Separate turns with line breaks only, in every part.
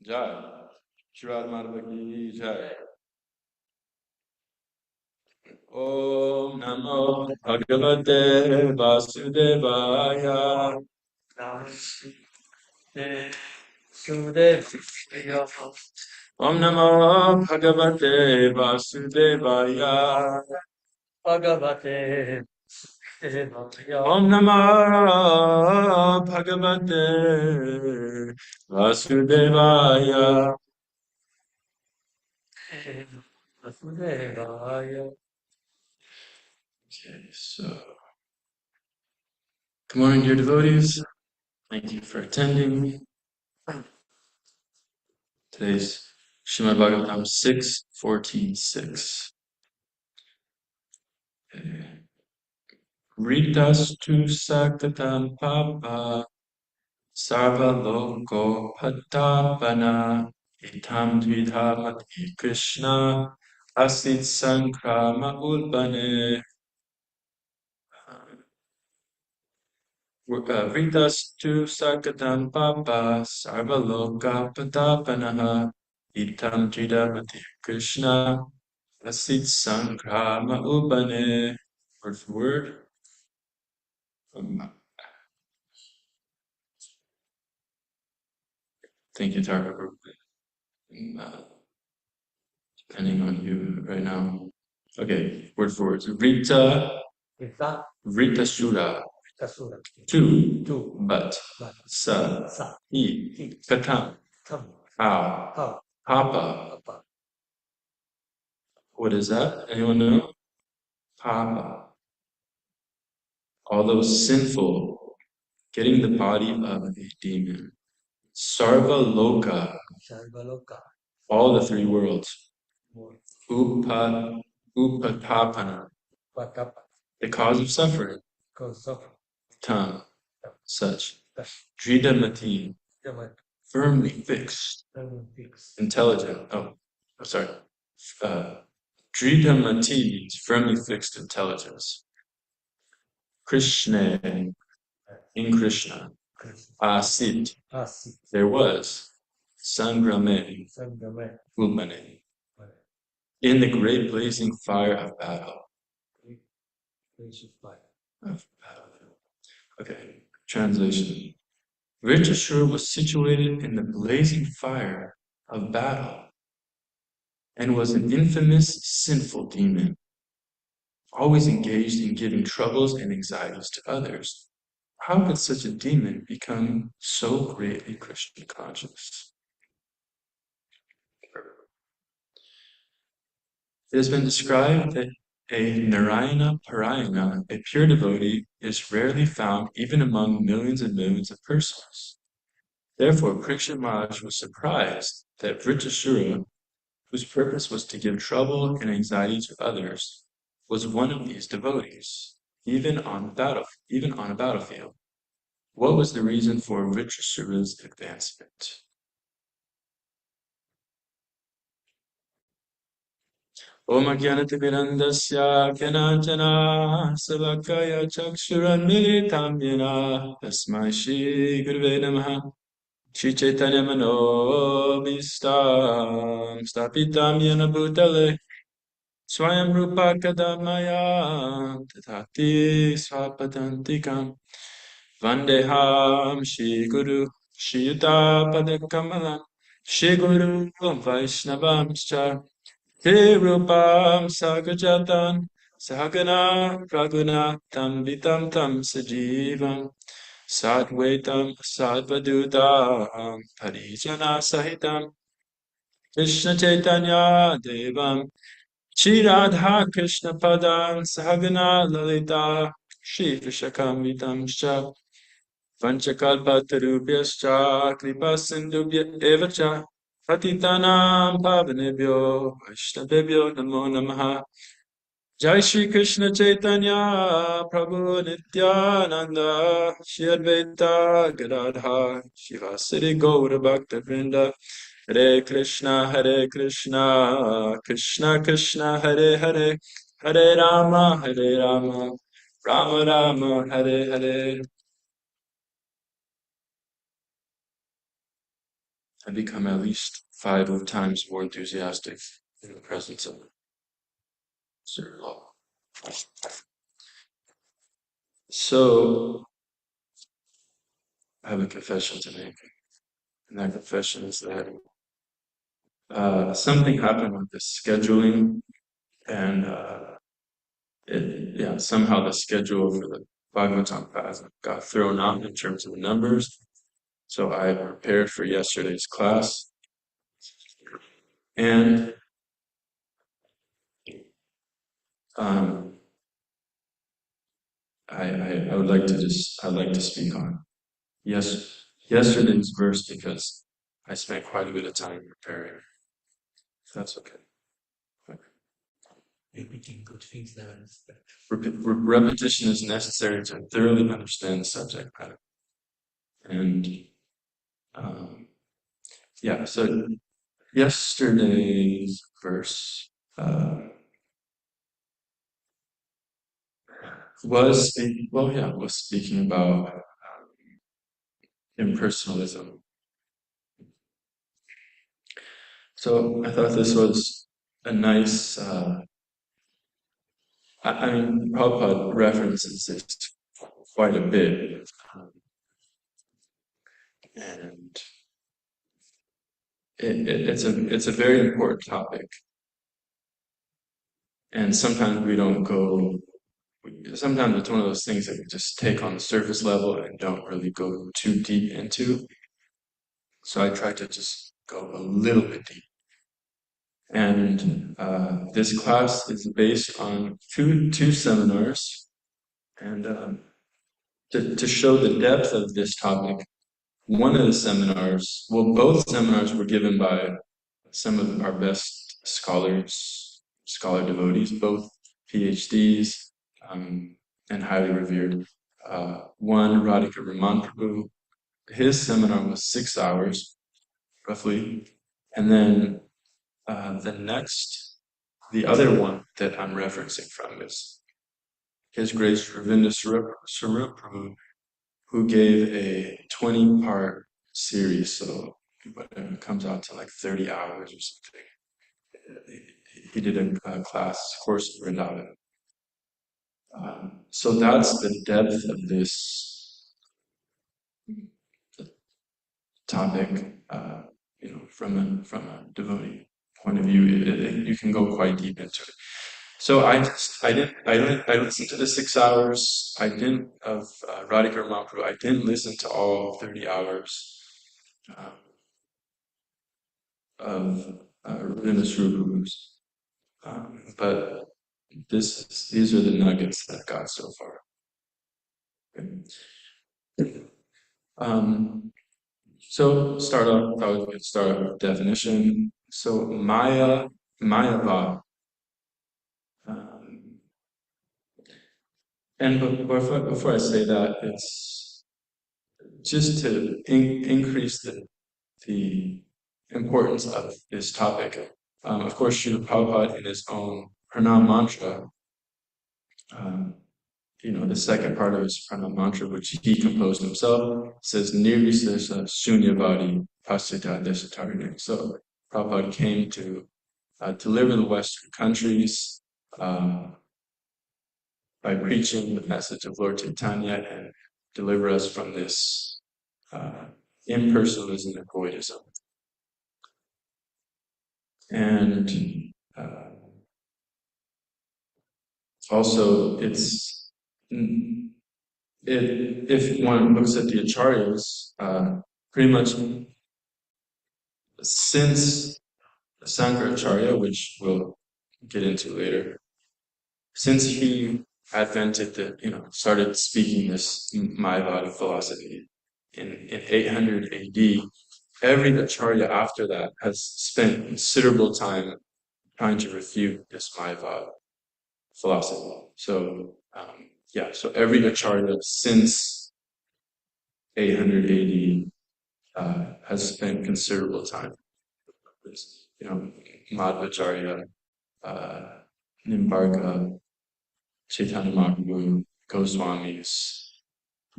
Jai. Srimad Madhava Jai. Om Namo Bhagavate Vasudevaya. Om Namo Bhagavate Vasudevaya. Om Namo Bhagavate Vasudevaya. Okay, so good morning, dear devotees. Thank you for attending. Today's Srimad Bhagavatam 6:14-6. Ritastu Saktatam Papa Sarva Loko Patapana Itam Dvidhamati Krishna Asit Sankrama Ulbane. Ritastu Saktatam Papa Sarva Loka Patapana Itam Dvidhamati Krishna Asit Sankrama Ulbane. Word for word. Thank you, Tara, depending on you right now. Okay, word for word. Rita Sura. Two. But. Sa. He. Katam. How. Papa. What is that? Anyone know? Papa. Although sinful, getting the body of a demon. Sarva Loka. All the three worlds. Upatapana. The cause of suffering. Tam. Such. Dridamati. Firmly fixed. Intelligent. Sorry. Dridamati means firmly fixed intelligence. Krishna. In Krishna. Asit. There was. Sangrame. Ulmane. In the great blazing fire of battle. Okay, translation. Vritrasura was situated in the blazing fire of battle and was an infamous, sinful demon, always engaged in giving troubles and anxieties to others. How could such a demon become so greatly Krishna conscious? It has been described that a Narayana Parayana, a pure devotee, is rarely found even among millions and millions of persons. Therefore, Parikshit Maharaj was surprised that Vritrasura, whose purpose was to give trouble and anxiety to others, was one of these devotees, even on a battlefield. What was the reason for Vritrasura's advancement? Om Ajnanatimirandasya Gyananjana Savakaya Chakshuran Militam Yena Tasmai Shri Gurave Namaha Shri Chaitanya Manobhistam Stapitam Yena Bhutale Swayam Rupa Kadamaya Tatati Swapadantikam Vandeham Shri Guru Shri Yuta Padakamalam Shri Guru Vaishnavam Char Te Rupam Sagajatan Sahagana Raguna Tam Vitam Tam Sajivam Sadvaitam Sadvadutam Parijana Sahitam Krishna Chaitanya Devam Shri Radha Krishna Padam Sahagana Lalita Shri Vishakam Vitam Shah Vanchakalpatarubhyascha Kripa Sindhubhya Evacha Patitanam Pavanebhyo Vaishnavebhyo Namo Namaha Jai Shri Krishna Chaitanya Prabhu Nityananda Shri Advaita Gadadhar Shivasari Gaura Bhakta Vrinda Hare Krishna, Hare Krishna, Krishna Krishna, Hare Hare, Hare Rama, Hare Rama, Rama Rama, Hare Hare. I become at least 5 times more enthusiastic in the presence of Sir Law. So, I have a confession to make, and that confession is that something happened with the scheduling, and yeah, somehow the schedule for the Bhagavatam class got thrown out in terms of the numbers. So I prepared for yesterday's class, and um, I would like to I'd like to speak on yesterday's verse because I spent quite a bit of time preparing. If that's okay. Repetition is necessary to thoroughly understand the subject matter. And yeah, so yesterday's verse was speaking about impersonalism. So I thought this was a nice. I mean, Prabhupada references this quite a bit, and it's a very important topic. And sometimes we don't go. Sometimes it's one of those things that we just take on the surface level and don't really go too deep into. So I try to just go a little bit deep. And this class is based on two seminars, and to show the depth of this topic, one of the seminars, well, both seminars were given by some of our best scholar devotees, both PhDs, and highly revered. One, Radhika Raman Prabhu, his seminar was 6 hours, roughly, and then the other one that I'm referencing from is His Grace Ravinda Sarup Prabhu, who gave a 20-part series, so it comes out to like 30 hours or something. He did a class course in Vrindavan. So that's the depth of this topic, from a devotee point of view. You can go quite deep into it. So I listened to the 6 hours. I didn't of Radhika Mahaprabhu. I didn't listen to all 30 hours of Ravindra Prabhu's. But these are the nuggets that I got so far. So I was going to start off with definition. So Mayava. Um, and before I say that, it's just to increase the importance of this topic. Of course, Srila Prabhupada in his own pranam mantra, the second part of his pranam mantra, which he composed himself, says Nirvisesa Sunyavadi Pasita Desatarine. So Prabhupada came to deliver the Western countries by preaching the message of Lord Chaitanya and deliver us from this impersonalism and voidism. And also, if one looks at the acharyas, pretty much since Sankaracharya, which we'll get into later, since he started speaking this Mayavada philosophy in 800 AD, every acharya after that has spent considerable time trying to refute this Mayavada philosophy. So so every acharya since 800 AD has spent considerable time There's, Madhvacharya, Nimbarka, Chaitanya Mahaprabhu, Goswamis.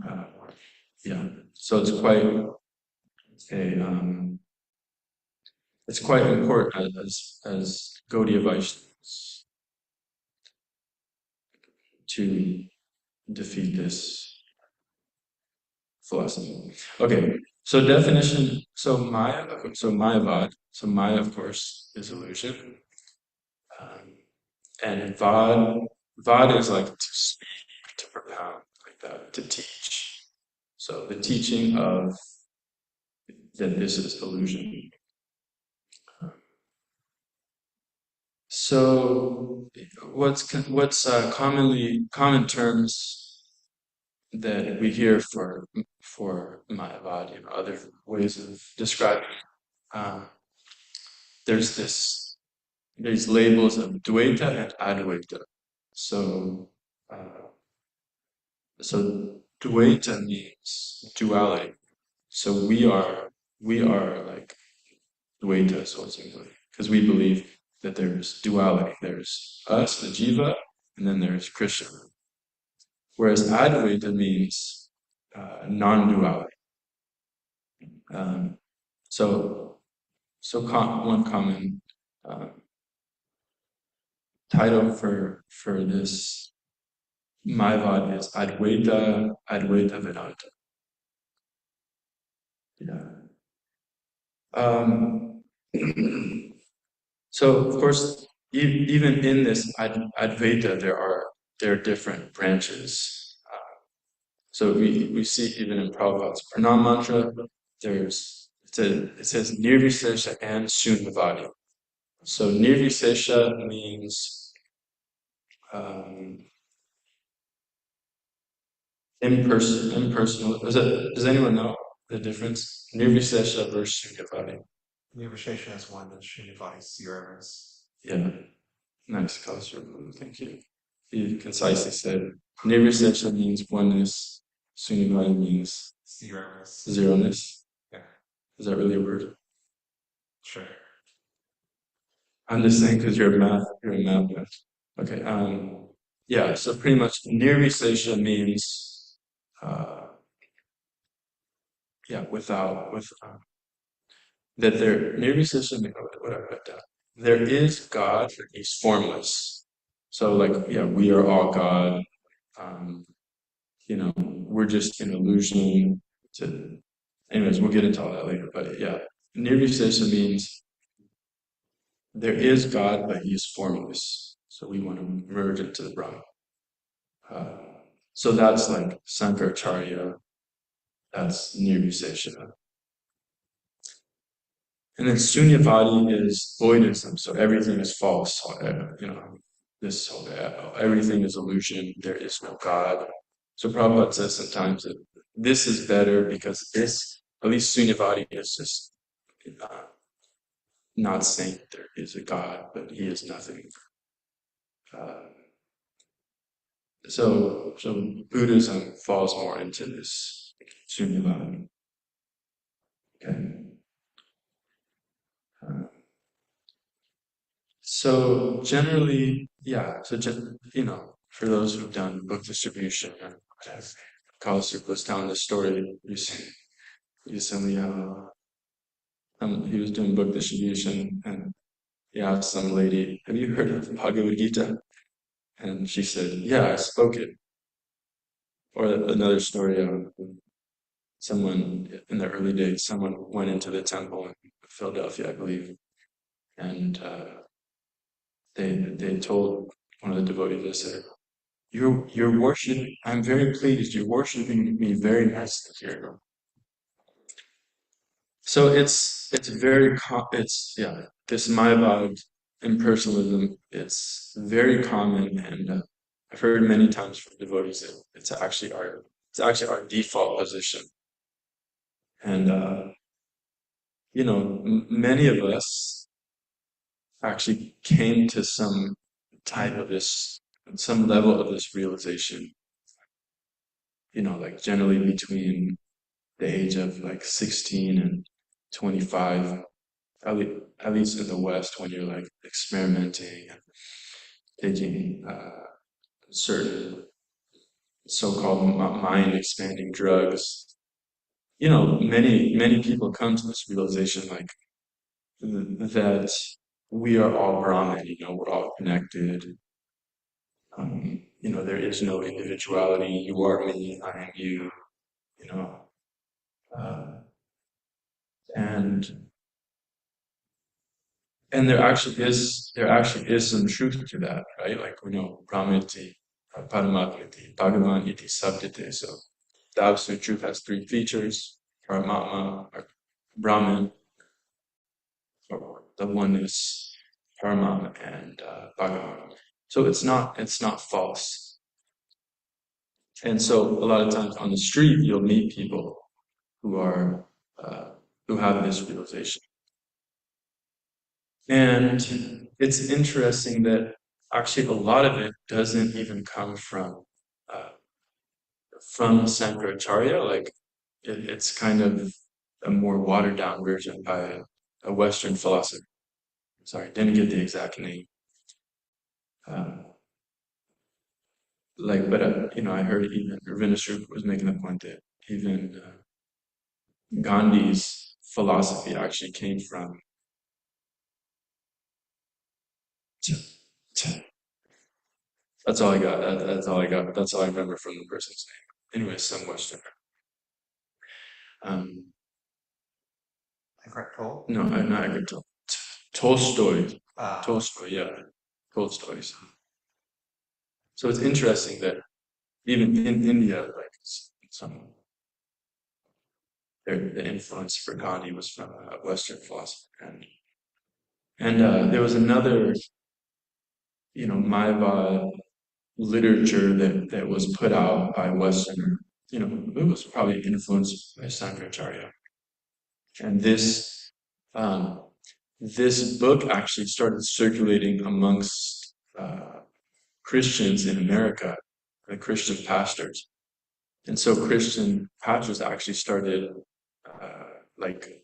Uh, yeah, so a it's quite important as Gaudiya Vaishnavas to defeat this philosophy. Okay, so definition. Mayavad. So Maya, of course, is illusion, um, and Vad is like to speak, to propound, like that, to teach. So the teaching of that this is illusion. So what's common terms that we hear for Mayavad, other ways of describing. Uh, there's these labels of Dvaita and Advaita. So uh, so Dvaita means duality. So we are like Dvaitas ultimately, because we believe that there's duality. There's us, the jiva, and then there's Krishna. Whereas Advaita means non-duality. Um, so, one common uh, title for this Mayavad is Advaita Vedanta. Yeah. Um, so of course, even in this Advaita, there are different branches. So we see even in Prabhupada's Pranam mantra, it says Nirvisesha and Shunyavadi. So Nirvisesha means um, impersonal. Does anyone know the difference? Nirvisesha versus Shunyavadi.
Nirvishesha is one, and Srinivadi is zero.
Yeah, nice, Kaustubh. Thank you. He concisely said Nirvisesha means oneness, Shunyavadi means zeroness.
Yeah,
Is that really a word?
sure.
I'm just saying because you're a math guy. Okay. Yeah. So pretty much nirvisesha means, yeah, with that there nirvisesha means what I put down. There is God, but He's formless. So like, yeah, we are all God. Um, we're just an illusion. To, anyways, we'll get into all that later. But yeah, nirvisesha means there is God, but He is formless. So we want to merge into the Brahman. Uh, so that's like Sankaracharya, that's Nirvisesha. And then Sunyavadi is voidism, so everything is false. Everything is illusion, there is no God. So Prabhupada says sometimes that this is better because at least Sunyavadi is just uh, not saying that there is a God, but He is nothing. Uh, so Buddhism falls more into this Sunyavadi. Okay. Uh, so generally, yeah. So for those who've done book distribution, as Kaustubh was telling the story recently, he was doing book distribution, and he asked some lady, "Have you heard of Bhagavad Gita?" And she said, "Yeah, I spoke it." Or another story of someone in the early days, someone went into the temple in Philadelphia, I believe, and they told one of the devotees, they said, "You're worshiping. I'm very pleased. You're worshiping me very nicely here." So it's very it's yeah, this Mayavad impersonalism. It's very common, and I've heard many times from devotees that it's actually our default position, and many of us actually came to some level of this realization, like generally between the age of like 16 and 25. at least in the West, when you're like experimenting and taking certain so-called mind expanding drugs, many people come to this realization like that we are all Brahman, we're all connected. There is no individuality. You are me, I am you, you know. Uh, and and there actually is some truth to that, right? Like we know Brahmiti, Paramatmiti, Bhagavan iti Sabdite. So the absolute truth has three features: Paramatma, or Brahman, or the oneness, Paramatma, and Bhagavan. So it's not false. And so a lot of times on the street you'll meet people who are uh, who have this realization. And it's interesting that actually a lot of it doesn't even come uh, from Sankaracharya. Like it's kind of a more watered down version by a Western philosopher. Sorry, didn't get the exact name. Uh, I heard even Ravindra was making the point that even Gandhi's philosophy actually came from. That's all I got. That's all I got. That's all I remember from the person's name. Anyway, some Westerner. Um,
Eckhart Tolle?
no, not Eckhart Tolle. Tolstoy.
Ah,
Tolstoy, yeah. Tolstoy. So it's interesting that even in India, like some the influence for Gandhi was from a Western philosopher, and there was another, Mayavad literature that was put out by Western. It was probably influenced by Sankaracharya, and um, this book actually started circulating amongst Christians in America, the Christian pastors. And so Christian pastors actually started, like,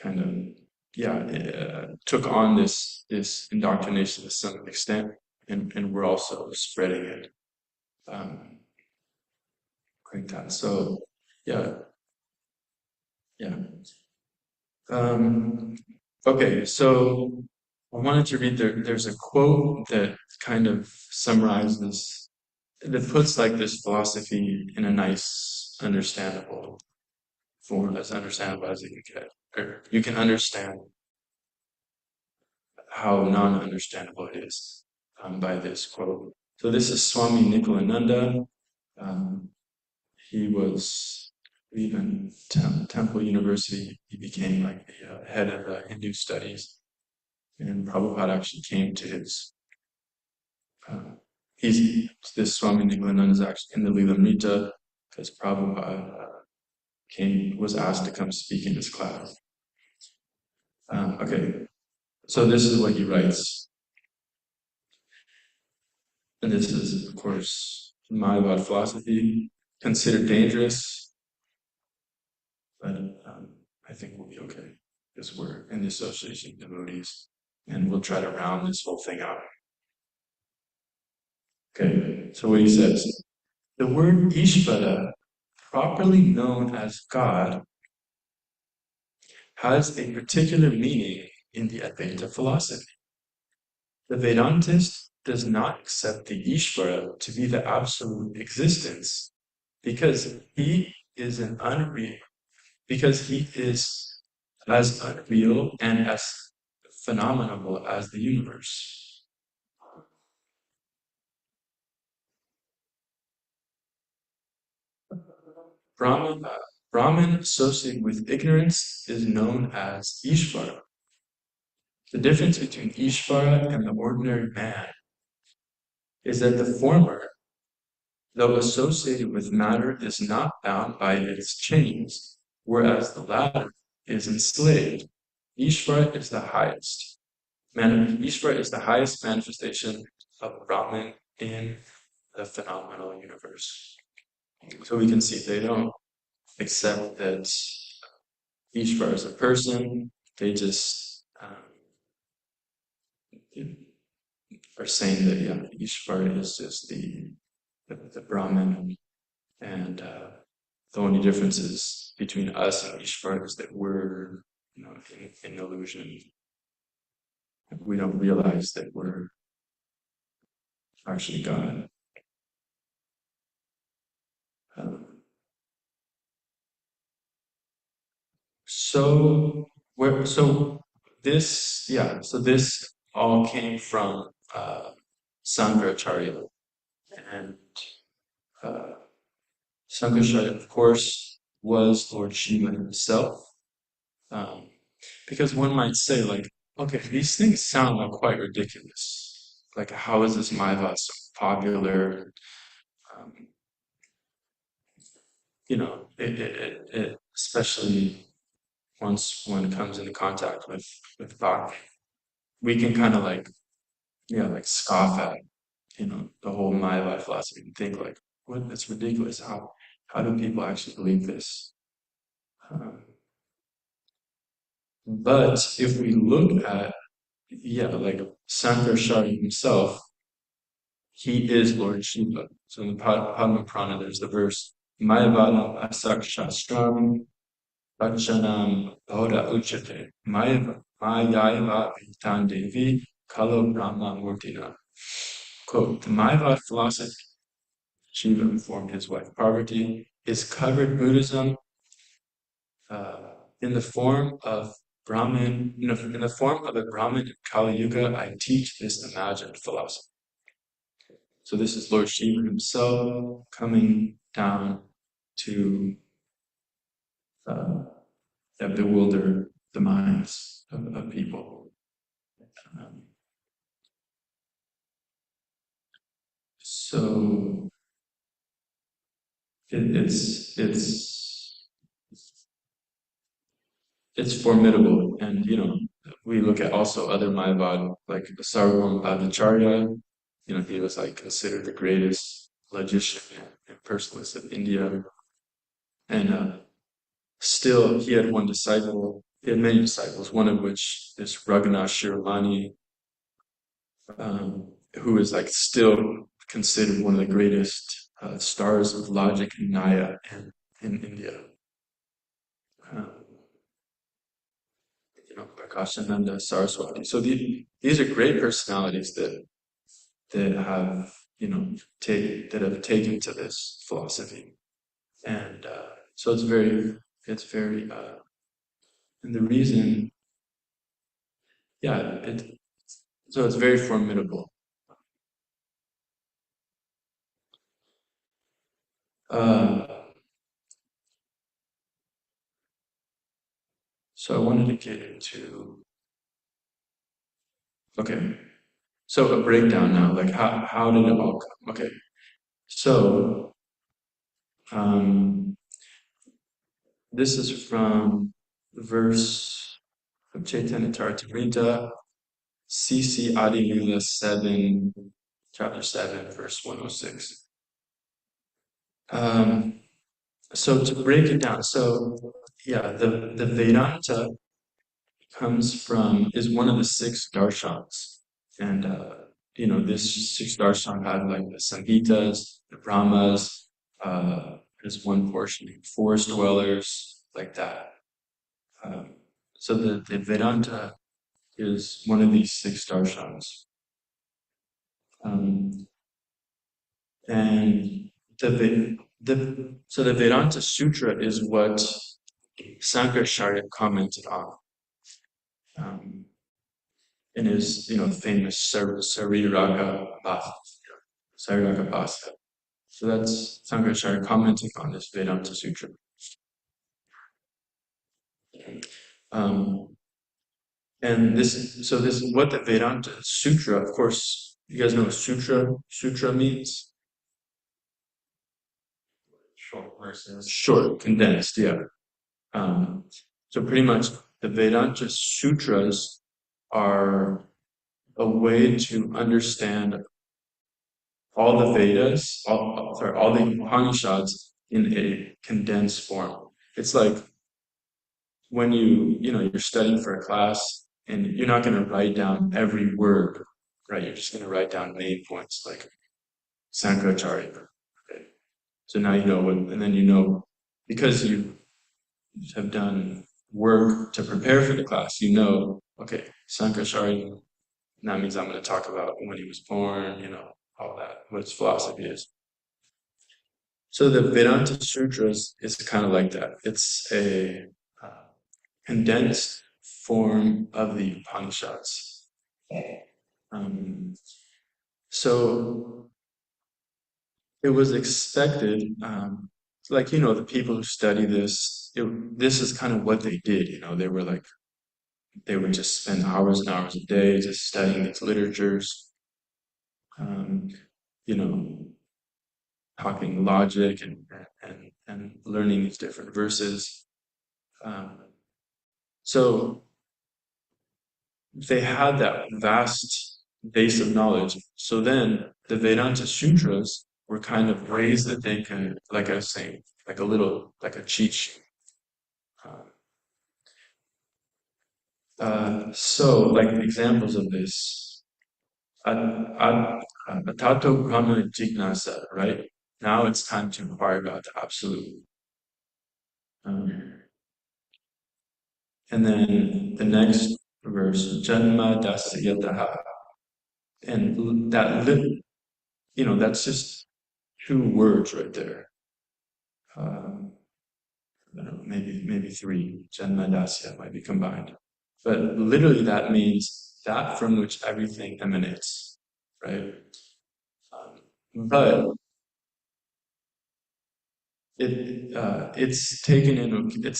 kind of, yeah, took on this indoctrination to some extent, and we're also spreading it um, like that. So, yeah, yeah. Um, okay, so I wanted to read there's a quote that kind of summarizes, that puts like this philosophy in a nice, understandable form, as understandable as you can get. Or you can understand how non-understandable it is by this quote. So this is Swami Nikolananda. Um, he was even Temple University. He became like the head of Hindu studies, and Prabhupada actually came to his. Uh, he's this Swami Nikolananda is actually in the Lilamrita because Prabhupada was asked to come speak in his class. Okay, so this is what he writes, and this is, of course, Mayavad philosophy, considered dangerous, but I think we'll be okay because we're in the association of devotees, and we'll try to round this whole thing out. Okay, so what he says, the word Ishvara, properly known as God, has a particular meaning in the Advaita philosophy. The Vedantist does not accept the Ishvara to be the absolute existence because he is as unreal and as phenomenal as the universe. Brahman, Brahman associated with ignorance is known as Ishvara. The difference between Ishvara and the ordinary man is that the former, though associated with matter, is not bound by its chains, whereas the latter is enslaved. Ishvara is the highest. Ishvara is the highest manifestation of Brahman in the phenomenal universe. So we can see they don't accept that Ishvara is a person. They just are saying that Ishvara is just the Brahman, and the only difference is between us and Ishvara is that we're in illusion. We don't realize that we're actually God. Um, so this all came from Sankaracharya, and uh, Sankaracharya, of course, was Lord Shiva himself. Um, because one might say, like, okay, these things sound like quite ridiculous. Like, how is this Maiva so popular? Um, especially once one comes into contact with Bhakti, we can kind of like scoff at the whole Maiva philosophy and think like, what? That's ridiculous. How do people actually believe this? Um, but if we look at like Sankaracharya himself, he is Lord Shiva. So in the Padma Purana, there's the verse, Mayavada Asak Shastram Vachanam Bodha Uchate Mayaiva Vitan Devi Kalo Brahma Murtina. Quote, the Mayavad philosophy, Shiva informed his wife Parvati, is covered Buddhism in the form of Brahmin, in the form of a Brahmin in Kali Yuga. I teach this imagined philosophy. So this is Lord Shiva himself coming down to bewilder the minds of people. Um, so it's formidable, and we look at also other Mayavad like Sarvam Bhattacharya. He was like considered the greatest logician and personalist of India, and still he had one disciple. He had many disciples, one of which is Raghunath Shirvani, who is like still considered one of the greatest stars of logic and Nyaya in India. Um, Prakashananda Saraswati. So these are great personalities that have that have taken to this philosophy, and so it's very and the reason, yeah, so it's very formidable. Uh, so I wanted to get into, okay, so a breakdown now, like how did it all come? Okay, so um, this is from the verse of Chaitanya Charitamrita, CC Adi Lila 7, chapter 7, verse 106. So to break it down, so yeah, the Vedanta is one of the six darshans, and this six darshan had like the Samhitas, the Brahmas. There's one portion forest dwellers, like that. Um, so the Vedanta is one of these six darshans. Um, and so the Vedanta Sutra is what Sankaracharya commented on in his famous Sariraka Bhasa. So that's Sankaracharya commenting on this Vedanta Sutra. Um, and this what the Vedanta Sutra, of course, you guys know what sutra means?
Short verses.
Short, condensed, yeah. So pretty much the Vedanta Sutras are a way to understand all the Vedas, all the Upanishads in a condensed form. It's like when you're studying for a class and you're not going to write down every word, right? You're just going to write down main points like Sankaracharya. Okay. So now you know what, and then because you have done work to prepare for the class, okay, Sankaracharya, that means I'm going to talk about when he was born, all that, what his philosophy is. So the Vedanta Sutras is kind of like that. It's a condensed form of the Upanishads. Um, so it was expected, the people who study this, this is kind of what they did. They would just spend hours and hours a day just studying these literatures, um, you know, talking logic and learning these different verses. Um, so they had that vast base of knowledge. So then the Vedanta Sutras were kind of ways that they can, like I was saying, like a cheat sheet. So, like examples of this, Atato Brahma Jignasa, right? Now it's time to inquire about the absolute. Um, and then the next verse, Janma Dasyataha. And that's just two words right there. Um, I don't know, maybe three. Janma Dasya might be combined. But literally that means that from which everything emanates, right? But it's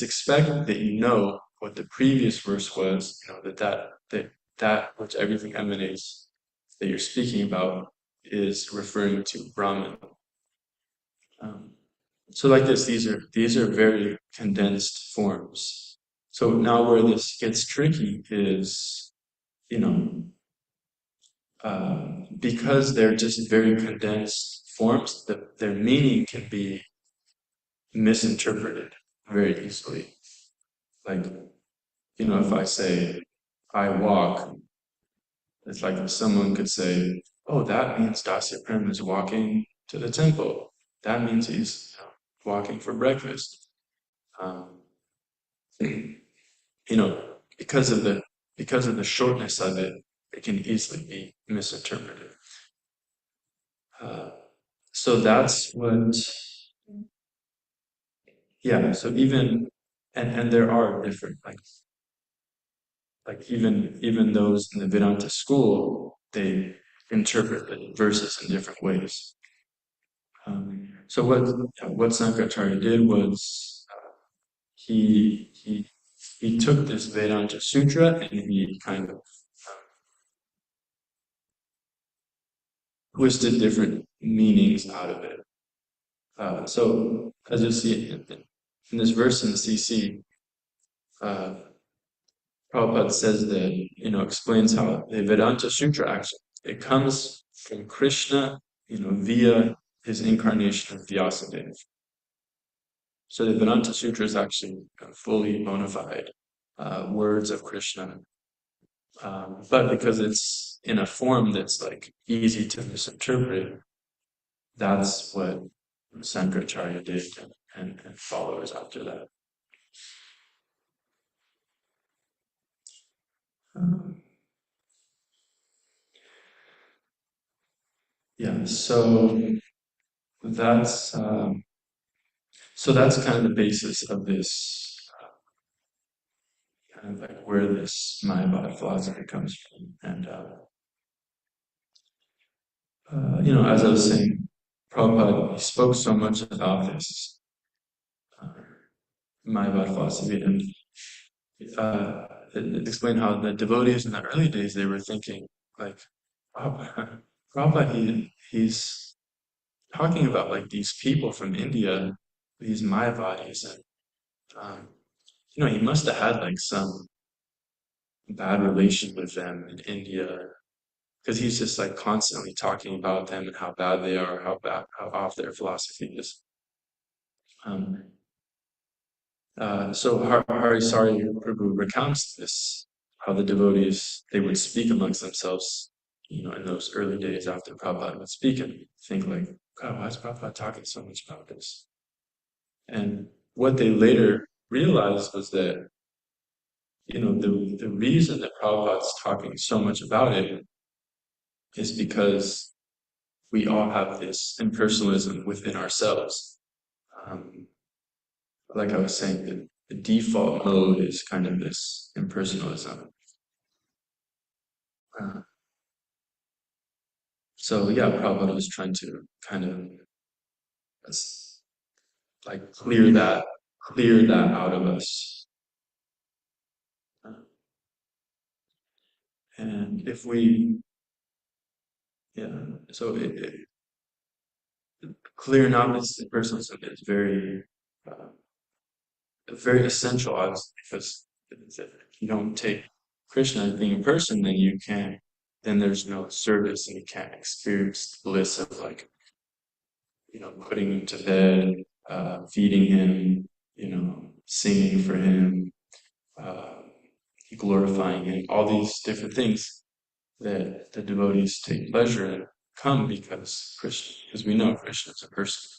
expected that you know what the previous verse was, that which everything emanates that you're speaking about is referring to Brahman. Um, so like this, these are very condensed forms. So now where this gets tricky is, you know, because they're just very condensed forms, their meaning can be misinterpreted very easily. Like, if I say I walk, it's like if someone could say, "Oh, that means Dasya Prem is walking to the temple. That means he's walking for breakfast." Um, you know, because of the shortness of it, it can easily be misinterpreted. Uh, so that's what, yeah. So even and there are different even those in the Vedanta school, they interpret the verses in different ways. So what Sankaracharya did was he took this Vedanta sutra and he kind of twisted different meanings out of it. So as you see in this verse in the CC, uh, Prabhupada says that, explains how the Vedanta Sutra actually, it comes from Krishna, via his incarnation of Vyasadeva. So the Vedanta Sutra is actually fully bona fide words of Krishna. But because it's in a form that's like easy to misinterpret, that's what Sankaracharya did and followers after that. Um, yeah, that's um, so that's kind of the basis of this, kind of like where this Mayavada philosophy comes from. And as I was saying, Prabhupada he spoke so much about this uh, Mayavada philosophy, and it explained how the devotees in the early days they were thinking like, Prabhupada he's talking about like these people from India, these Mayavadis, and um, he must have had like some bad relation with them in India because he's just like constantly talking about them and how bad they are, how off their philosophy is. Um, So Harisari Prabhu recounts this, how the devotees, they would speak amongst themselves, in those early days after Prabhupada would speak and think like, God, why is Prabhupada talking so much about this? And what they later realized was that, the reason that Prabhupada's talking so much about it is because we all have this impersonalism within ourselves. Um, like I was saying, the default mode is kind of this impersonalism. Uh, so yeah, Prabhupada was trying to kind of like clear that out of us. Uh, and if we, yeah, so clearing out this impersonalism is uh, very essential, obviously, because if you don't take Krishna as being a person, then then there's no service and you can't experience the bliss of like, putting him to bed, feeding him, singing for him, uh, glorifying him, all these different things that the devotees take pleasure in come because we know Krishna is a person.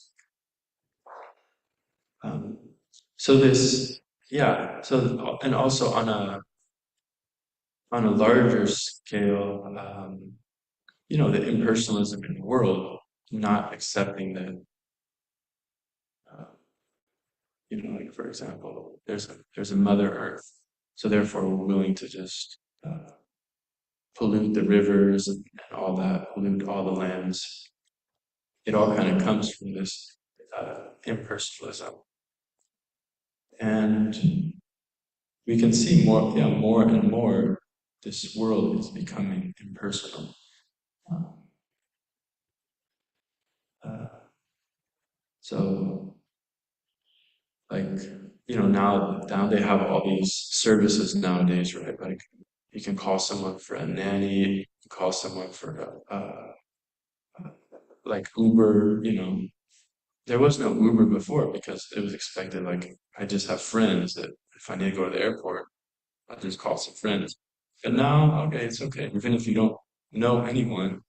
Um, so this, yeah, so, and also on a larger scale, the impersonalism in the world, not accepting that, uh, like for example, there's a Mother Earth, so therefore we're willing to just pollute the rivers and all that, pollute all the lands. It all kind of comes from this impersonalism, and we can see more and more. This world is becoming impersonal. Um, uh, so like now they have all these services nowadays, right? Like you can call someone for a nanny, you can call someone for like Uber. There was no Uber before because it was expected, like I just have friends that if I need to go to the airport, I just call some friends. But now, okay, it's okay. Even if you don't know anyone,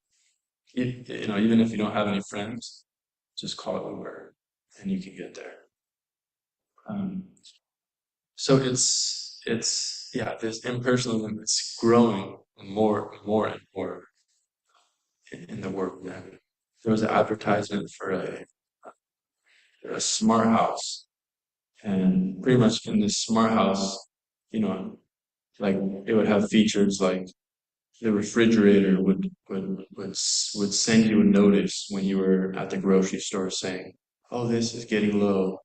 even if you don't have any friends, just call Uber and you can get there. Um, So yeah, this impersonalism is growing more and more in the world. And there was an advertisement for a smart house, and pretty much in this smart house, you know, like it would have features like the refrigerator would send you a notice when you were at the grocery store saying, "Oh, this is getting low.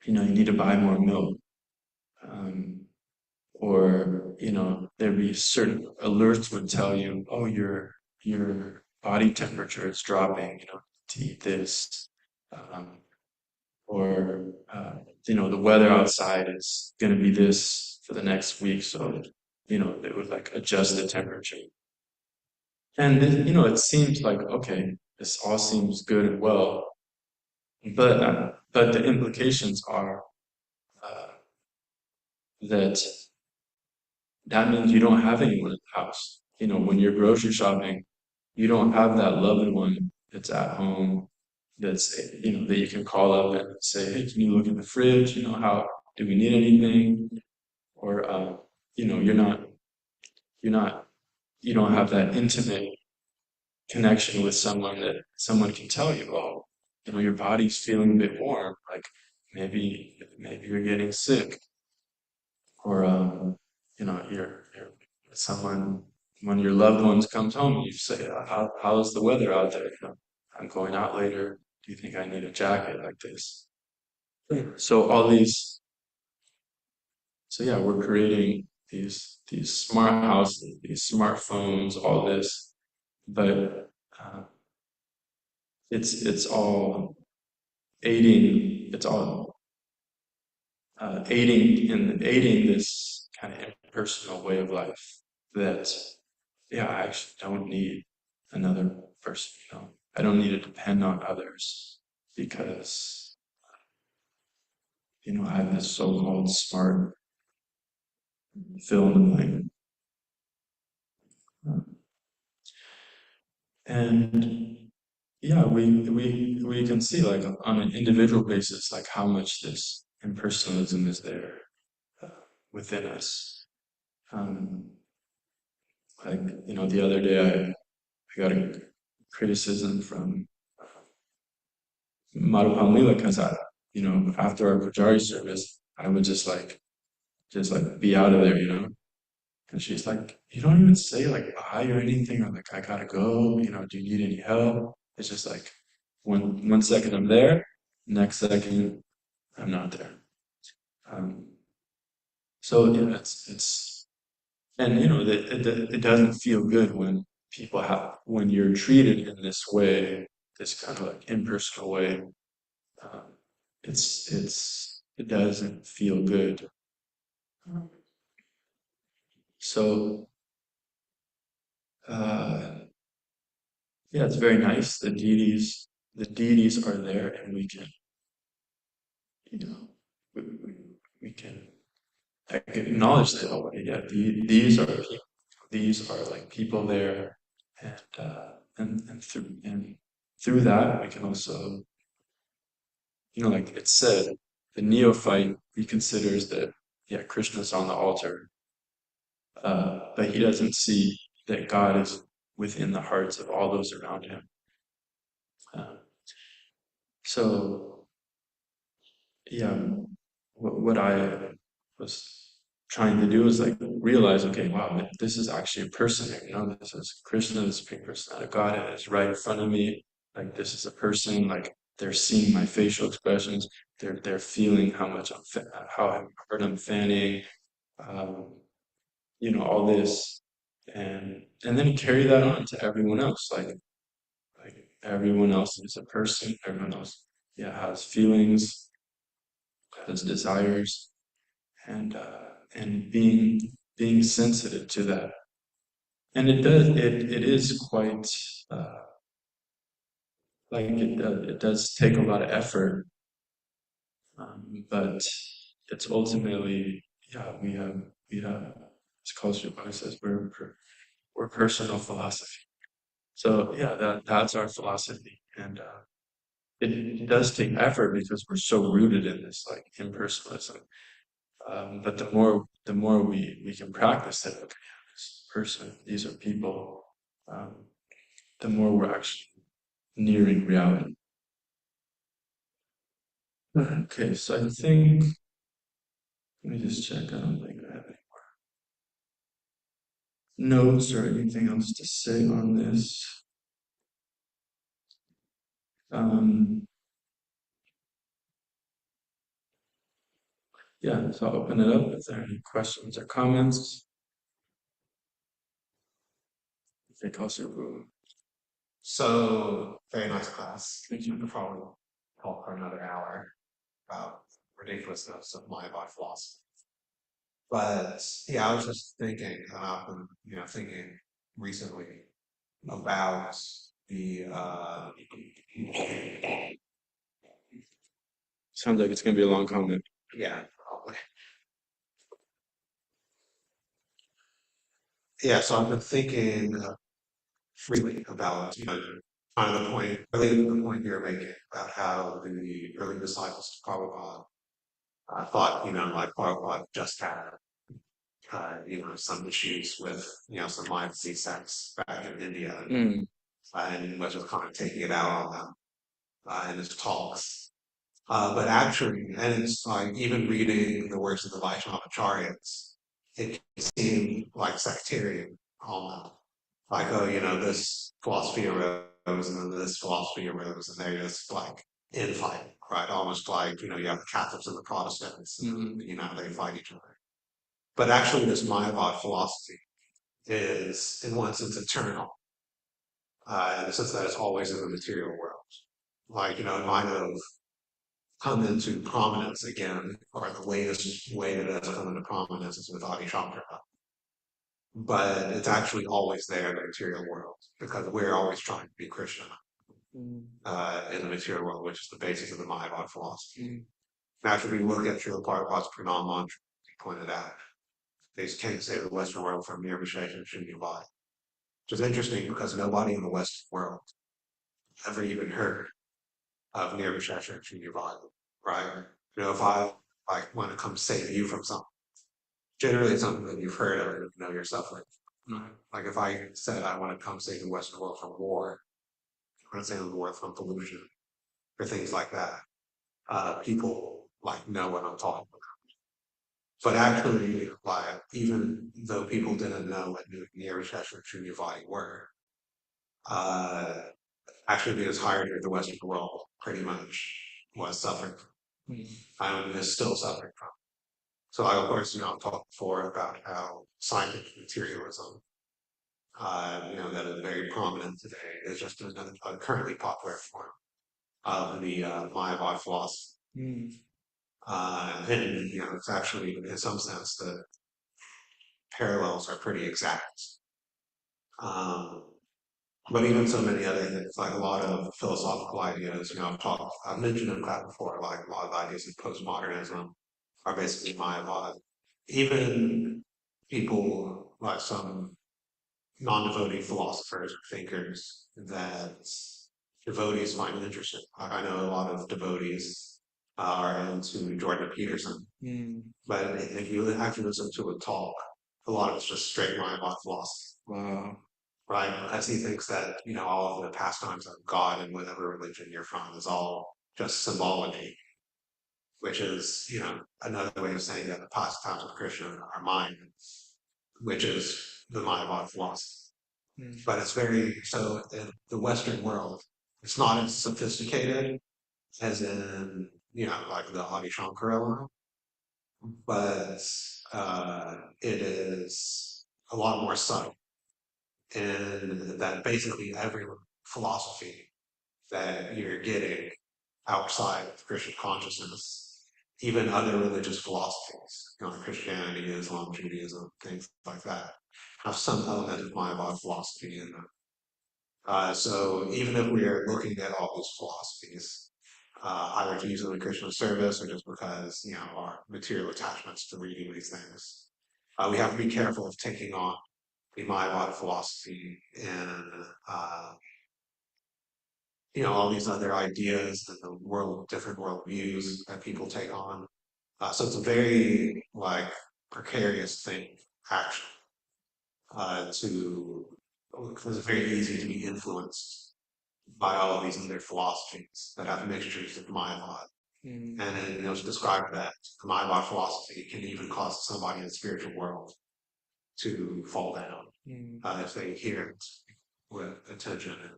You need to buy more milk." Um, or there'd be certain alerts would tell you, oh, your body temperature is dropping, to eat this, um, or the weather outside is going to be this for the next week, so they would like adjust the temperature. And it seems like, okay, this all seems good and well, but the implications are uh, that that means you don't have anyone in the house. When you're grocery shopping, you don't have that loved one that's at home that you can call up and say, hey, can you look in the fridge? How do we need anything? Or, you're not, you don't have that intimate connection with someone that someone can tell you, oh, your body's feeling a bit warm. Like maybe you're getting sick or you're someone when your loved ones comes home, you say, how's the weather out there? I'm going out later. Do you think I need a jacket like this? So all these, so yeah, we're creating these smart houses, these smartphones, all this, but it's all it's all aiding this kind of impersonal way of life that yeah, I actually don't need another person, I don't need to depend on others because I have this so-called smart fill in the blank. And yeah, we can see like on an individual basis, like how much this impersonalism is there uh, within us. Um, like, the other day I got a criticism from Marupamila because after our Pujari service, I would just like be out of there. And she's like, you don't even say like bye or anything, or like I gotta go, do you need any help? It's just like one second I'm there, next second I'm not there. Um, so yeah, it's and it doesn't feel good when when you're treated in this way, this kind of like impersonal way. Um, it doesn't feel good. So uh, yeah, it's very nice. The deities are there, and we can, you know, we can acknowledge that. Oh, yeah, these are people. These are like people there, and through that we can also, like it said, the neophyte he considers that yeah, Krishna's on the altar, but he doesn't see that God is within the hearts of all those around him. Uh, so yeah, what I was trying to do is like realize, okay, wow, this is actually a person here. This is Krishna, this big person out of God, and it's right in front of me. Like this is a person. Like they're seeing my facial expressions. They're feeling how hard I'm fanning. Um, all this, and then carry that on to everyone else. Like everyone else is a person. Everyone else, yeah, has feelings, has desires, and being sensitive to that. And it is quite uh, like it does take a lot of effort, but it's ultimately, yeah, we have as culture says, we're personal philosophy. So yeah, that's our philosophy, and it does take effort because we're so rooted in this like impersonalism. But the more we can practice it, okay, this person, these are people, um, the more we're actually nearing reality. Okay, so I think, let me just check. I don't think I have any notes or anything else to say on this. Um, yeah, so I'll open it up if there are any questions or comments. Okay, Kosovo.
So, very nice class.
Thank
I
you.
could probably talk for another hour about ridiculousness of my philosophy. But yeah, I was just thinking, and I've been, thinking recently about the
Sounds like it's gonna be a long comment.
yeah, probably. Yeah, so I've been thinking freely about, kind of the point, related to the point you're making about how the early disciples of Prabhupada thought, like Prabhupada just had, some issues with, some live C-sex back in India,
Mm,
and was just kind of taking it out on them in his talks. But actually, and it's like even reading the works of the Vaishnavacharyas, it can seem like sectarian almost. Like, oh, this philosophy arose and then this philosophy arose, and they're just like infighting, right? Almost like, you have the Catholics and the Protestants, and, they fight each other. But actually, this Mayavad philosophy is, in one sense, eternal, in the sense that it's always in the material world. Like, it might have come into prominence again, or the latest way that it has come into prominence is with Adi Shankara. But it's actually always there in the material world because we're always trying to be Krishna in the material world, which is the basis of the Mayavad philosophy. Naturally, we look at Srila Prabhupada's Pranam mantra, he pointed out. They can't save the Western world from Nirvishesha and Shunyavadi. Which is interesting because nobody in the Western world ever even heard of Nirvishesha and Shunyavadi, right? If I like want to come save you from something, generally it's something that you've heard of and you're suffering. Right. Like if I said I want to come save the Western world from war, I want to save the world from pollution or things like that, people like know what I'm talking about. But actually, like even though people didn't know what Nirvishesha and Shunyavadi were, uh, actually the entirety of the Western world pretty much was suffering from, and is still suffering from. So I, of course, I've talked before about how scientific materialism, that is very prominent today, is just a currently popular form of the Mayavad philosophy. And it's actually, in some sense, the parallels are pretty exact. Um, but even so many other things, like a lot of philosophical ideas, I've mentioned them that before, like a lot of ideas of postmodernism are basically Mayavad. Even people like some non-devotee philosophers or thinkers that devotees find interesting. Like I know a lot of devotees are into Jordan Peterson, but if you actually listen to a talk, a lot of it's just straight Mayavad philosophy.
Wow.
Right? As he thinks that, all of the pastimes of God and whatever religion you're from is all just symbology, which is, another way of saying that the pastimes of Krishna are mine, which is the Mayavad philosophy. But it's so in the Western world, it's not as sophisticated as in, like the Adi Shankara, but it is a lot more subtle. And that basically every philosophy that you're getting outside of Christian consciousness, even other religious philosophies, Christianity, Islam, Judaism, things like that, have some element of Mayavad philosophy in them. So even if we are looking at all these philosophies, either to use them in Krishna service or just because, our material attachments to reading these things, we have to be careful of taking on the Mayavad philosophy and all these other ideas and the different world views that people take on. So it's a very precarious thing, actually, because it's very easy to be influenced by all of these other philosophies that have mixtures of Mayavad. And then, it's described that the Mayavad philosophy can even cause somebody in the spiritual world to fall down if they hear it with attention and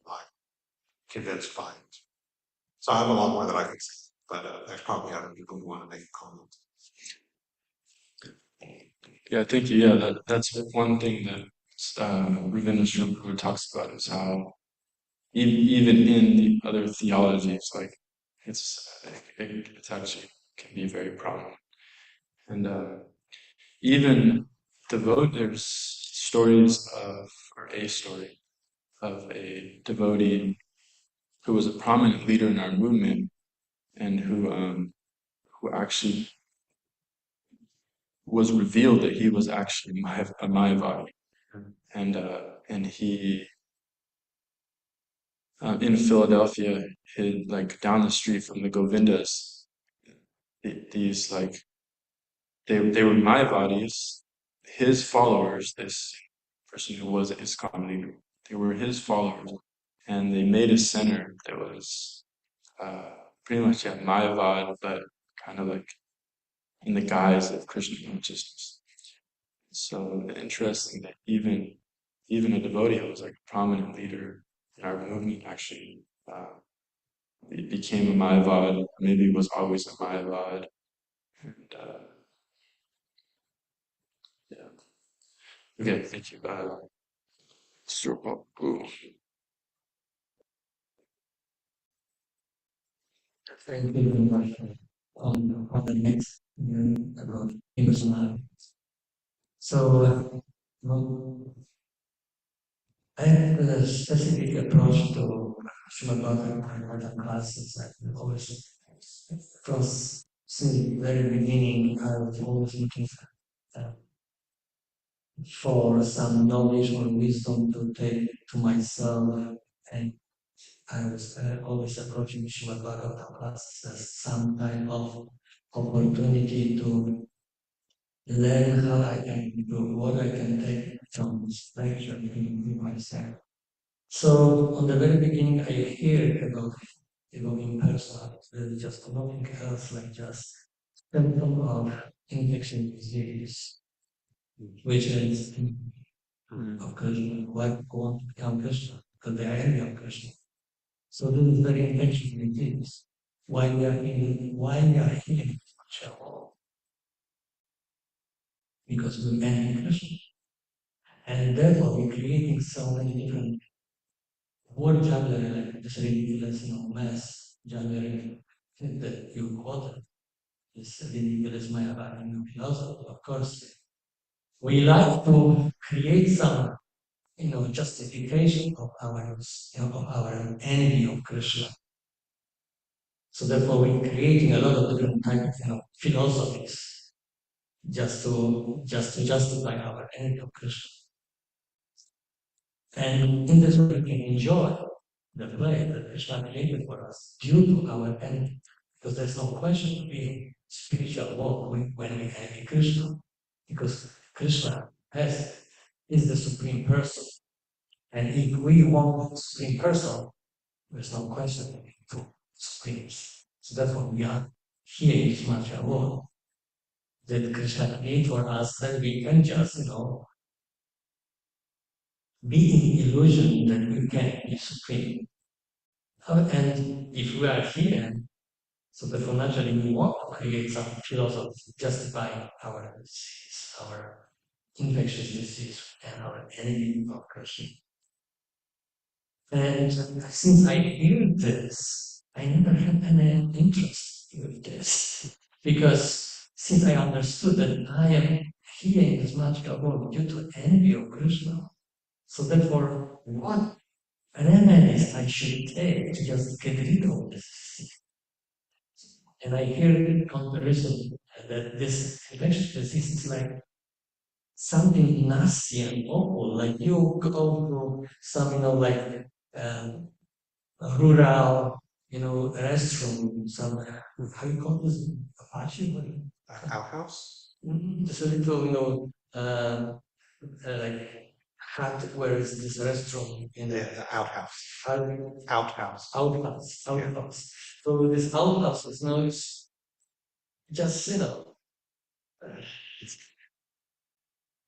convinced by it. So I have a lot more that I could say, but there's probably other people who want to make a comment.
Yeah, thank you. Yeah, that's one thing that Ravindra Sri talks about is how even in the other theologies, like it's actually can be very prominent. And even there's stories or a story of a devotee who was a prominent leader in our movement and who actually was revealed that he was actually a Mayavadi. And he in Philadelphia, down the street from the Govindas, these they were Mayavadis, his followers. This person who was his leader, they were his followers, and they made a center that was pretty much Mayavad, but kind of like in the guise of Krishna consciousness. So interesting that even a devotee who was like a prominent leader in our movement actually became a Mayavad, maybe was always a Mayavad. And yeah. Okay, thank you. Ooh.
Thank you very much on the next about emotional. So I have a specific approach to Srimad Bhagavatam classes and always across since the very beginning, I was always looking for some knowledge or wisdom to take to myself, and I was always approaching Srimad Bhagavatam classes as some kind of opportunity to learn how I can improve, what I can take from this lecture in myself. So on the very beginning, I hear about impersonal, just nothing else like just symptom of infection disease, which is of Krishna. Why want to become Krishna? Because they are enemy of Krishna. So this is very infectious disease. Why we are healing such a whole? Because we enemy Krishna. And therefore we're creating so many different word jugglery, like this ridiculous, mess jugglery that you quoted. This ridiculous Mayavadi philosophy. Of course, we like to create some, justification of our enemy of Krishna. So therefore, we're creating a lot of different types of philosophies just to justify our enemy of Krishna. And in this way, we can enjoy the play that Krishna created for us due to our enemy. Because there's no question to be spiritual walk when we enemy Krishna. Because Krishna is the supreme person. And if we want the supreme person, there's no question to supreme. So that's what we are here in Srimad world. That Krishna created for us, that we can just, be in illusion that we can be supreme. And if we are here, so therefore naturally we want to create some philosophy justifying our disease, our infectious disease, and our enemy of Krishna. And since I hear this, I never had any interest with this. Because since I understood that I am here in this magical world due to envy of Krishna, so therefore, what remedies I should take to just get rid of this? And I hear comparison that this infectious disease is like something nasty and awful. Like you go to some, rural, restroom, some, how you call this? Apache?
Outhouse?
Just a little, like hut where is this restroom in
The outhouse.
outhouse.
Outhouse.
Outhouse. So this outhouse is it's just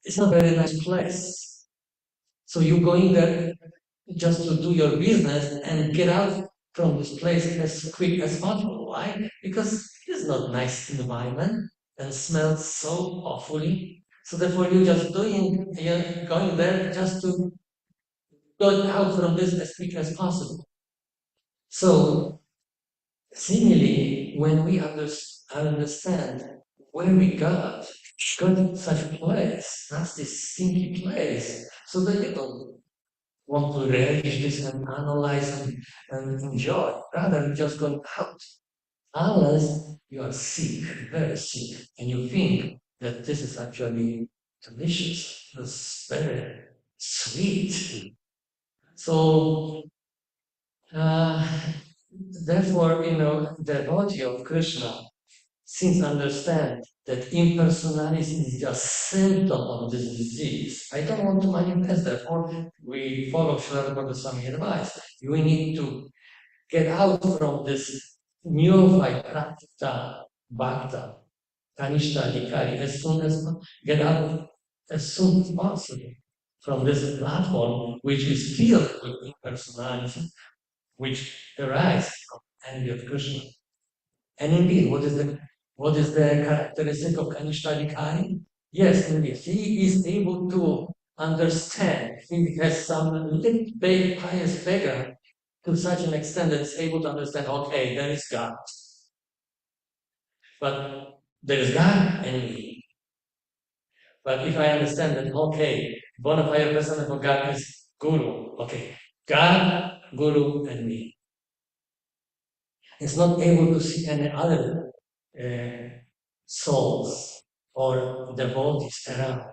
it's not a very nice place. So you go in there just to do your business and get out from this place as quick as possible. Why? Because it's not nice environment and smells so awfully. So therefore you're going there just to go out from this as quick as possible. So similarly, when we understand where we got such a place, that's this stinky place, so that you don't want to relish this and analyze and enjoy. Rather, you just go out. Unless you are sick, very sick, and you think that this is actually delicious, it's very sweet. So, therefore, the body of Krishna, since understand that impersonality is just symptom of this disease, I don't want to manifest. Therefore, we follow Srila Goswami advice. We need to get out from this neophyte prakta bhakta, kanishta adhikari, get out as soon as possible from this platform, which is filled with impersonality, which arises from envy of Krishna. And indeed, what is the characteristic of Kanishta adhikari? Yes, indeed, he is able to understand. He has some little pious beggar to such an extent that it's able to understand, okay, there is God. But there is God and me. But if I understand that, okay, bona fide person for God is Guru, okay, God, Guru, and me. It's not able to see any other souls or devotees around.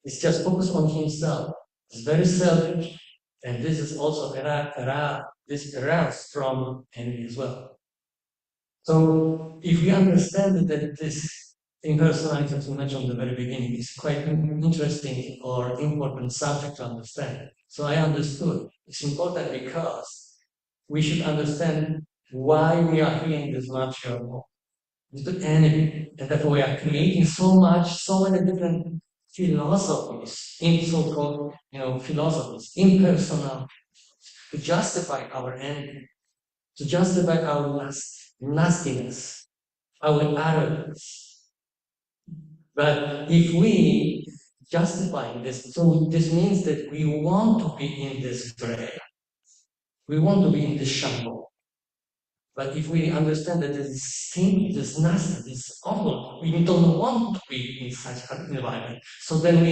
It's just focused on himself. It's very selfish. And this is also this arises from envy as well. So if we understand that this impersonality, as we mentioned at the very beginning, is quite interesting or important subject to understand. So I understood. It's important because we should understand why we are hearing this material with the enemy, and therefore we are creating so many different philosophies, in so-called, philosophies, impersonal, to justify our enemy, to justify our nastiness, our arrogance. But if we justify this, so this means that we want to be in this gray, we want to be in this shamble. But if we understand that this sin, this nasty, this awful, we don't want to be in such an environment. So then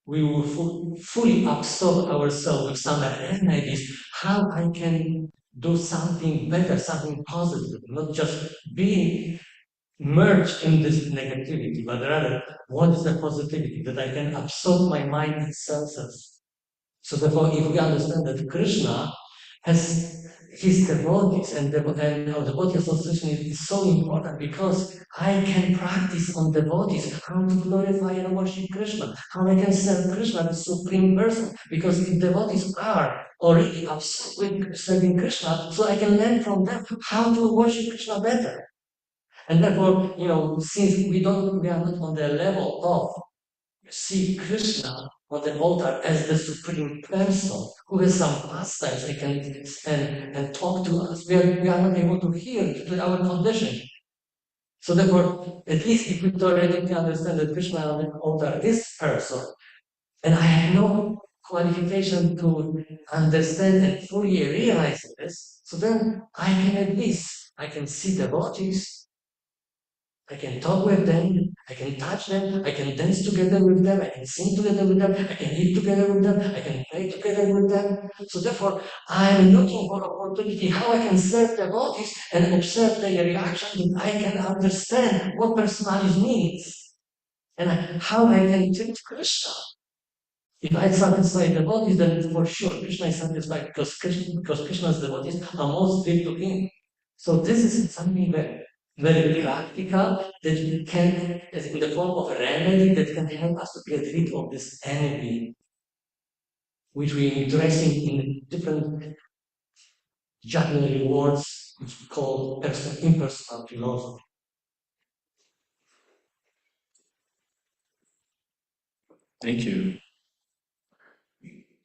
we will fully absorb ourselves with some energies, how I can do something better, something positive, not just being merged in this negativity, but rather what is the positivity that I can absorb my mind and senses. So therefore, if we understand that Krishna has his devotees and our devotee association is so important because I can practice on devotees how to glorify and worship Krishna, how I can serve Krishna, the supreme person, because if devotees are already obsessed with serving Krishna, so I can learn from them how to worship Krishna better. And therefore, since we are not on the level of see Krishna on the altar as the supreme person who has some pastimes and talk to us. We are not able to hear due to our condition. So therefore, at least if we theoretically understand that Krishna on the altar is person, and I have no qualification to understand and fully realize this, so then I can see devotees, I can talk with them, I can touch them, I can dance together with them, I can sing together with them, I can eat together with them, I can play together with them. So therefore, I'm looking for opportunity how I can serve devotees and observe their reaction, that I can understand what personality needs and how I can treat Krishna. If I satisfy devotees, then for sure Krishna is satisfied because Krishna's devotees are most dear to him. So this is something very practical that we can, as in the form of a remedy that can help us to get rid of this envy, which we are addressing in different Japanese words, which we call impersonal philosophy.
Thank you.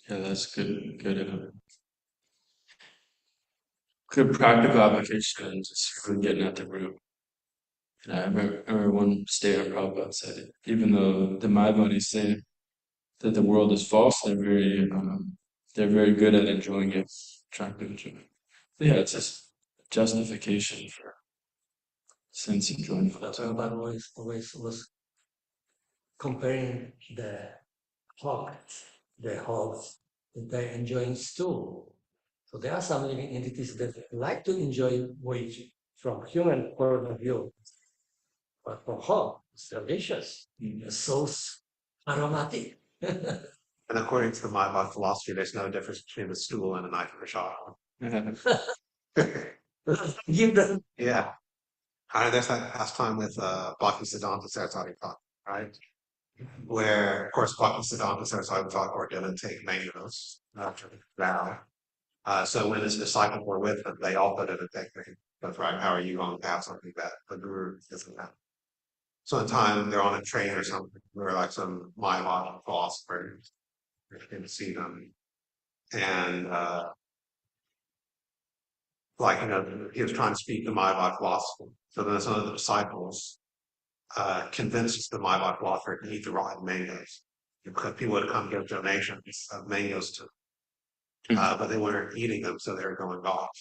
Yeah, that's good practical application and just really getting at the root. And I remember one statement Prabhupada said, even though the Mayavadis say that the world is false, they're very good at enjoying it, trying to enjoy it. But yeah, it's just justification for sense enjoyment.
That's why Prabhupada always was comparing the hogs, that they're enjoying stew. So there are some living entities that like to enjoy wage from human point of view. But for hog, it's delicious. It's so aromatic.
And according to the Mayavad philosophy, there's no difference between a stool and a knife or a shot.
Give them.
Yeah. There's that pastime with Bhaktisiddhanta Saraswati Thakur, right? Where, of course, Bhaktisiddhanta Saraswati Thakur didn't take mangoes after the vow. So when his disciples were with him, they also didn't take mangoes. That's right. How are you going to have something that the guru doesn't have? So in time they're on a train or something, where like some Mayavad philosopher came to see them, and he was trying to speak the Mayavad philosophy. So then some of the disciples convinced the Mayavad philosopher to eat the rotten mangoes, because people would come give donations of mangoes to them, but they weren't eating them, so they were going off.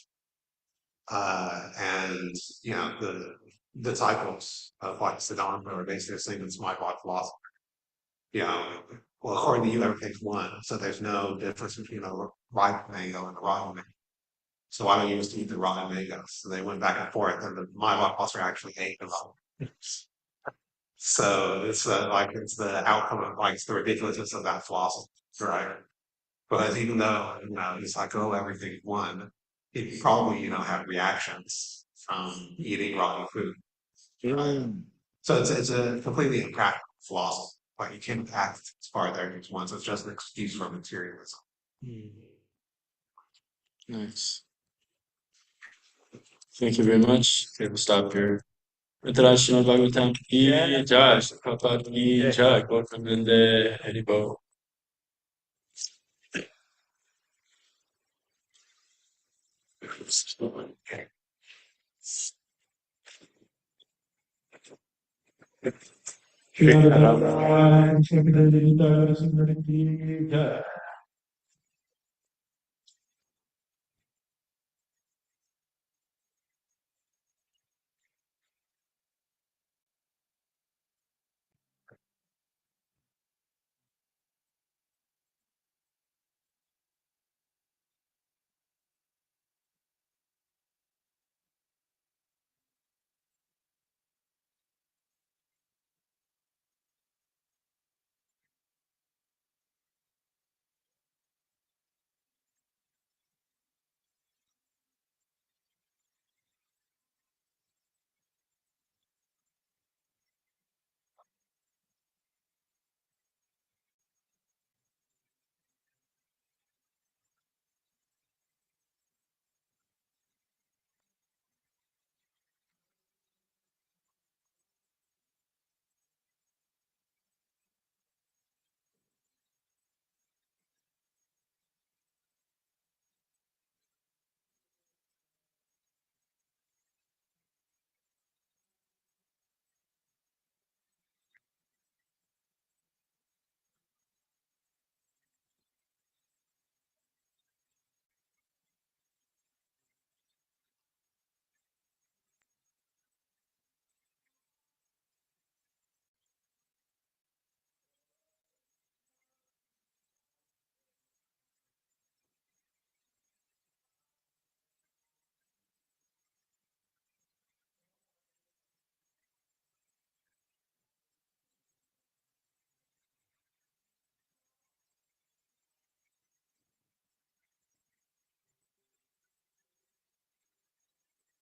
And the disciples of Bhaktisiddhanta are basically saying this Mayavad philosopher. Well, according to you, everything's one, so there's no difference between a ripe mango and a rotten mango. So why don't you just eat the rotten mangoes? So they went back and forth, and my boss actually ate them all. So it's like it's the outcome of like it's the ridiculousness of that philosophy, right? But even though it's like oh everything won, he probably have reactions from eating rotten food. Right? So it's a completely impractical philosophy. Like you can't act as far as everything's once. It's just an excuse for materialism.
Nice. Thank you very much. Okay, we'll stop here. Srimad Bhagavatam ki jai, Prabhupada ki jai, Gautama Haribo. Okay. Shri Radha Rani, Shri Gita, Shri Gita,